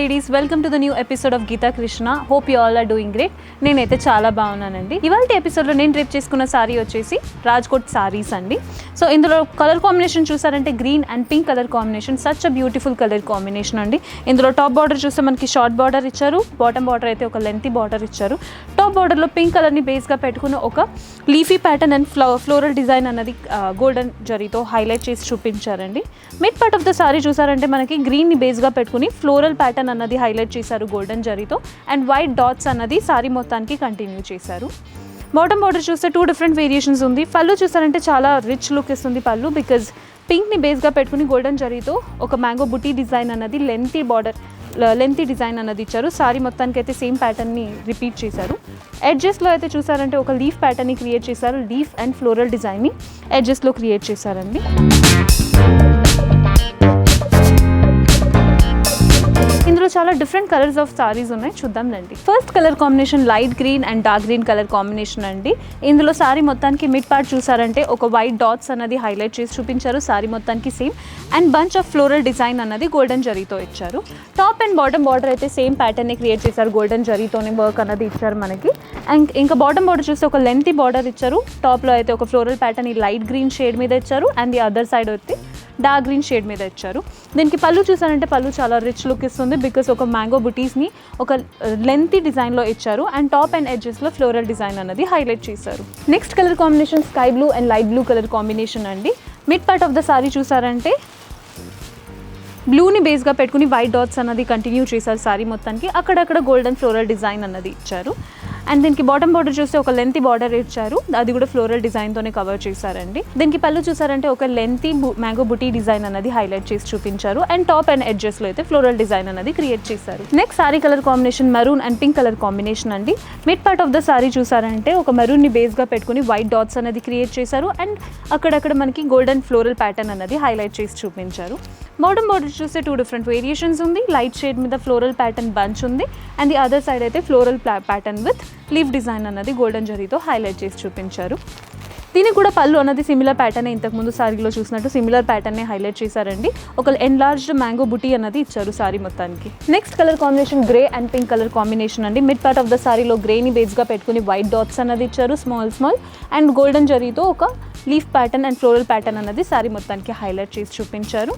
ladies, welcome to the new episode of Geeta Krishna. Hope you all are doing great. నేనైతే చాలా బాగున్నానండి. ఇవాల్టి ఎపిసోడ్లో నేను డ్రెప్ చేసుకున్న సారీ వచ్చేసి రాజ్కోట్ సారీస్ అండి. సో ఇందులో కలర్ కాంబినేషన్ చూసారంటే green and pink colour combination, such a beautiful colour combination అండి. ఇందులో టాప్ బార్డర్ చూస్తే మనకి షార్ట్ బార్డర్ ఇచ్చారు, బాటమ్ బార్డర్ అయితే ఒక లెంతీ బార్డర్ ఇచ్చారు. టాప్ బార్డర్లో పింక్ కలర్ని బేస్గా పెట్టుకుని ఒక leafy pattern and floral design అన్నది గోల్డెన్ జరీతో హైలైట్ చేసి చూపించారండి. Mid part of the sari చూసారంటే మనకి గ్రీన్ని బేస్గా పెట్టుకుని ఫ్లోరల్ ప్యాటర్న్ అన్నది హైలైట్ చేశారు గోల్డెన్ జరీతో, అండ్ వైట్ డాట్స్ అన్నది సారీ మొత్తానికి కంటిన్యూ చేశారు. బాటమ్ బార్డర్ చూస్తే 2 డిఫరెంట్ వేరియేషన్స్ ఉంది. పళ్ళు చూసారంటే చాలా రిచ్ లుక్ ఇస్తుంది పళ్ళు, బికాజ్ పింక్ని బేస్గా పెట్టుకుని గోల్డెన్ జరీతో ఒక మ్యాంగో బుటీ డిజైన్ అన్నది లెంతీ డిజైన్ అన్నది ఇచ్చారు. సారీ మొత్తానికి అయితే సేమ్ ప్యాటర్న్ని రిపీట్ చేశారు. ఎడ్జెస్లో అయితే చూసారంటే ఒక లీఫ్ ప్యాటర్న్ని క్రియేట్ చేశారు. లీఫ్ అండ్ ఫ్లోరల్ డిజైన్ని ఎడ్జెస్లో క్రియేట్ చేశారండి. ఇందులో చాలా డిఫరెంట్ కలర్స్ ఆఫ్ సారీస్ ఉన్నాయి, చూద్దాంలండి. First colour combination light green and dark green colour combination అండి. ఇందులో సారీ మొత్తానికి మిడ్ పార్ట్ చూసారంటే ఒక వైట్ డాట్స్ అన్నది హైలైట్ చేసి చూపించారు. సారీ మొత్తానికి same and bunch of floral design అన్నది గోల్డెన్ జరీతో ఇచ్చారు. టాప్ అండ్ బాటమ్ బార్డర్ అయితే సేమ్ ప్యాటర్న్ని క్రియేట్ చేశారు, గోల్డెన్ జరీతోనే వర్క్ అన్నది ఇచ్చారు మనకి. అండ్ ఇంకా బాటమ్ బార్డర్ చూస్తే ఒక లెంతీ బార్డర్ ఇచ్చారు. టాప్లో అయితే ఒక floral pattern light green shade మీద ఇచ్చారు, అండ్ ది అదర్ సైడ్ అయితే డార్క్ గ్రీన్ షేడ్ మీద ఇచ్చారు. దీనికి పళ్ళు చూసారంటే పళ్ళు చాలా రిచ్ లుక్ ఇస్తుంది, బికాస్ ఒక మ్యాంగో బుటీస్ని ఒక లెంతీ డిజైన్లో ఇచ్చారు, అండ్ టాప్ అండ్ ఎడ్జెస్లో ఫ్లోరల్ డిజైన్ అన్నది హైలైట్ చేశారు. Next colour combination sky blue and light blue colour combination అండి. Mid part of the sari చూసారంటే బ్లూని బేస్గా పెట్టుకుని వైట్ డాట్స్ అన్నది కంటిన్యూ చేశారు సారీ మొత్తానికి. అక్కడక్కడ గోల్డెన్ ఫ్లోరల్ డిజైన్ అన్నది ఇచ్చారు. అండ్ దీనికి బాటమ్ బార్డర్ చూస్తే ఒక లెంతీ బార్డర్ ఇచ్చారు, అది కూడా ఫ్లోరల్ డిజైన్తోనే కవర్ చేశారండి. దీనికి పళ్ళు చూసారంటే ఒక లెంతీ మ్యాంగో బుటీ డిజైన్ అన్నది హైలైట్ చేసి చూపించారు, అండ్ టాప్ అండ్ ఎడ్జెస్లో అయితే ఫ్లోరల్ డిజైన్ అన్నది క్రియేట్ చేశారు. Next sari colour combination maroon and pink colour combination అండి. Mid part of the sari చూసారంటే ఒక మరూన్ని బేస్గా పెట్టుకుని వైట్ డాట్స్ అనేది క్రియేట్ చేశారు, అండ్ అక్కడక్కడ మనకి గోల్డెన్ ఫ్లోరల్ ప్యాటర్న్ అన్నది హైలైట్ చేసి చూపించారు. బాటమ్ బార్డర్ చూస్తే 2 డిఫరెంట్ వేరియేషన్స్ ఉంది. లైట్ షేడ్ మీద ఫ్లోరల్ ప్యాటర్న్ బంచ్ ఉంది, అండ్ ది అదర్ సైడ్ అయితే floral pattern with leaf design అన్నది గోల్డెన్ జరీతో హైలైట్ చేసి చూపించారు. దీనికి కూడా పళ్ళు అన్నది సిమిలర్ ప్యాటర్న్, ఇంతకుముందు సారీలో చూసినట్టు సిమిలర్ ప్యాటర్నే హైలైట్ చేశారండి. ఒక ఎన్లార్జ్డ్ మ్యాంగో బుటీ అన్నది ఇచ్చారు సారీ మొత్తానికి. Next colour combination grey and pink colour combination అండి. మిడ్ పార్ట్ ఆఫ్ ద సారీలో గ్రేని బేస్గా పెట్టుకుని వైట్ డాట్స్ అన్నది ఇచ్చారు, స్మాల్ అండ్ గోల్డెన్ జరీతో ఒక leaf pattern and floral pattern అన్నది సారీ మొత్తానికి హైలైట్ చేసి చూపించారు.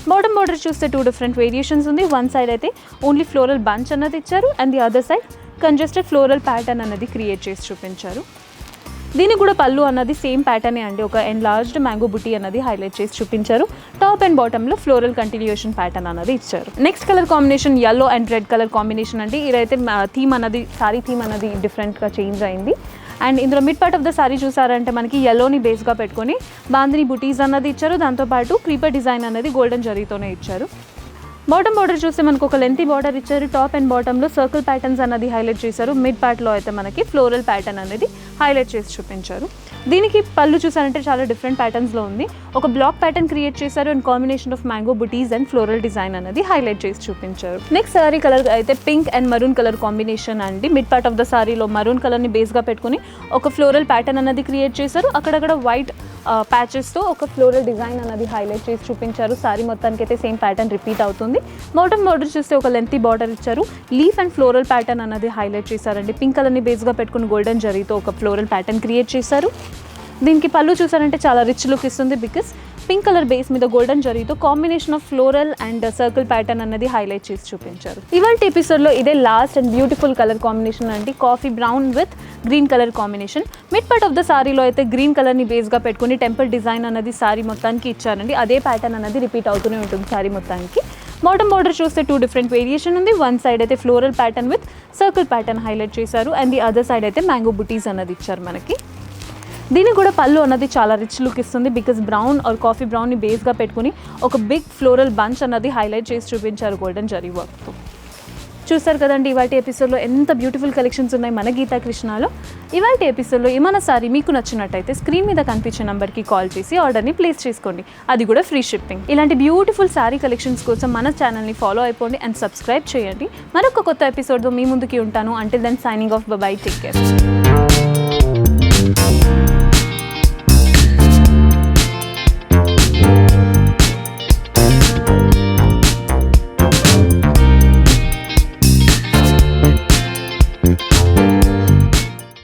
బాటమ్ బార్డర్ చూస్తే 2 డిఫరెంట్ వేరియేషన్స్ ఉంది. వన్ సైడ్ అయితే ఓన్లీ ఫ్లోరల్ బంచ్ అన్నది ఇచ్చారు, and the other side congested floral pattern అన్నది క్రియేట్ చేసి చూపించారు. దీనికి కూడా పళ్ళు అన్నది సేమ్ ప్యాటర్నే అండి, ఒక ఎన్లార్జ్డ్ మ్యాంగో బుటీ అన్నది హైలైట్ చేసి చూపించారు. టాప్ అండ్ బాటంలో ఫ్లోరల్ కంటిన్యూషన్ ప్యాటర్న్ అన్నది ఇచ్చారు. Next colour combination yellow and red colour combination అండి. ఇదైతే థీమ్ అన్నది సారీ థీమ్ అన్నది డిఫరెంట్గా చేంజ్ అయింది. అండ్ ఇందులో mid part of the sari చూసారంటే మనకి యెల్లోని బేస్గా పెట్టుకొని బాందిని బుటీస్ అన్నది ఇచ్చారు, దాంతోపాటు క్రీపర్ డిజైన్ అనేది గోల్డెన్ జరీతోనే ఇచ్చారు. బాటమ్ బార్డర్ చూస్తే మనకు ఒక లెంతీ బార్డర్ ఇచ్చారు. టాప్ అండ్ బాటంలో సర్కిల్ ప్యాటర్న్స్ అన్నది హైలైట్ చేశారు. మిడ్ పార్ట్లో అయితే మనకి ఫ్లోరల్ ప్యాటర్న్ అనేది హైలైట్ చేసి చూపించారు. దీనికి పళ్ళు చూసారంటే చాలా డిఫరెంట్ ప్యాటర్న్స్లో ఉంది. ఒక బ్లాక్ ప్యాటర్న్ క్రియేట్ చేశారు, అండ్ కాంబినేషన్ ఆఫ్ మ్యాంగో బుటీస్ అండ్ ఫ్లోరల్ డిజైన్ అనేది హైలైట్ చేసి చూపించారు. నెక్స్ట్ సారీ కలర్ అయితే pink and maroon colour combination అండి. మిడ్ పార్ట్ ఆఫ్ ద సారీలో మరూన్ కలర్ని బేస్గా పెట్టుకుని ఒక ఫ్లోరల్ ప్యాటర్న్ అనేది క్రియేట్ చేశారు. అక్కడక్కడ వైట్ ప్యాచెస్తో ఒక ఫ్లోరల్ డిజైన్ అనేది హైలైట్ చేసి చూపించారు. సారీ మొత్తానికి అయితే సేమ్ ప్యాటర్న్ రిపీట్ అవుతుంది. బాటమ్ బార్డర్ చూస్తే ఒక లెంతీ బార్డర్ ఇచ్చారు. లీఫ్ అండ్ ఫ్లోరల్ ప్యాటర్న్ అనేది హైలైట్ చేశారండి. పింక్ కలర్ని బేస్గా పెట్టుకుని గోల్డెన్ జరీతో ఒక ఫ్లోరల్ ప్యాటర్న్ క్రియేట్ చేశారు. దీనికి పళ్ళు చూసారంటే చాలా రిచ్ లుక్ ఇస్తుంది, బికాస్ పింక్ కలర్ బేస్ మీద గోల్డెన్ జరీతో combination of floral and circle pattern అనేది హైలైట్ చేసి చూపించారు. ఇవాల్టి ఎపిసోడ్లో ఇదే last and beautiful colour combination అండి, coffee brown with green colour combination. Mid part of the సారీలో అయితే గ్రీన్ కలర్ని బేస్గా పెట్టుకుని టెంపుల్ డిజైన్ అనేది సారీ మొత్తానికి ఇచ్చారండి. అదే ప్యాటర్న్ అనేది రిపీట్ అవుతూనే ఉంటుంది సారీ మొత్తానికి. బాటమ్ బార్డర్ చూస్తే 2 డిఫరెంట్ వేరియేషన్ ఉంది. వన్ సైడ్ అయితే floral pattern with circle pattern highlight చేశారు, అండ్ ది అదర్ సైడ్ అయితే మ్యాంగో బుటీస్ అన్నది ఇచ్చారు మనకి. దీనికి కూడా పళ్ళు అన్నది చాలా రిచ్ లుక్ ఇస్తుంది, బికాస్ బ్రౌన్ ఆర్ కాఫీ బ్రౌన్ని బేస్గా పెట్టుకుని ఒక బిగ్ ఫ్లోరల్ బంచ్ అన్నది హైలైట్ చేసి చూపించారు గోల్డెన్ జరీ వర్క్తో. చూస్తారు కదండి ఇవాటి ఎపిసోడ్లో ఎంత బ్యూటిఫుల్ కలెక్షన్స్ ఉన్నాయి మన గీతా కృష్ణలో. ఇవాటి ఎపిసోడ్లో ఏమైనా సారీ మీకు నచ్చినట్టయితే స్క్రీన్ మీద కనిపించే నెంబర్కి కాల్ చేసి ఆర్డర్ని ప్లేస్ చేసుకోండి, అది కూడా ఫ్రీ షిప్పింగ్. ఇలాంటి బ్యూటిఫుల్ సారీ కలెక్షన్స్ కోసం మన ఛానల్ని ఫాలో అయిపోండి అండ్ సబ్స్క్రైబ్ చేయండి. మరొక కొత్త ఎపిసోడ్తో మీ ముందుకి ఉంటాను. Until then signing off, bye, take care.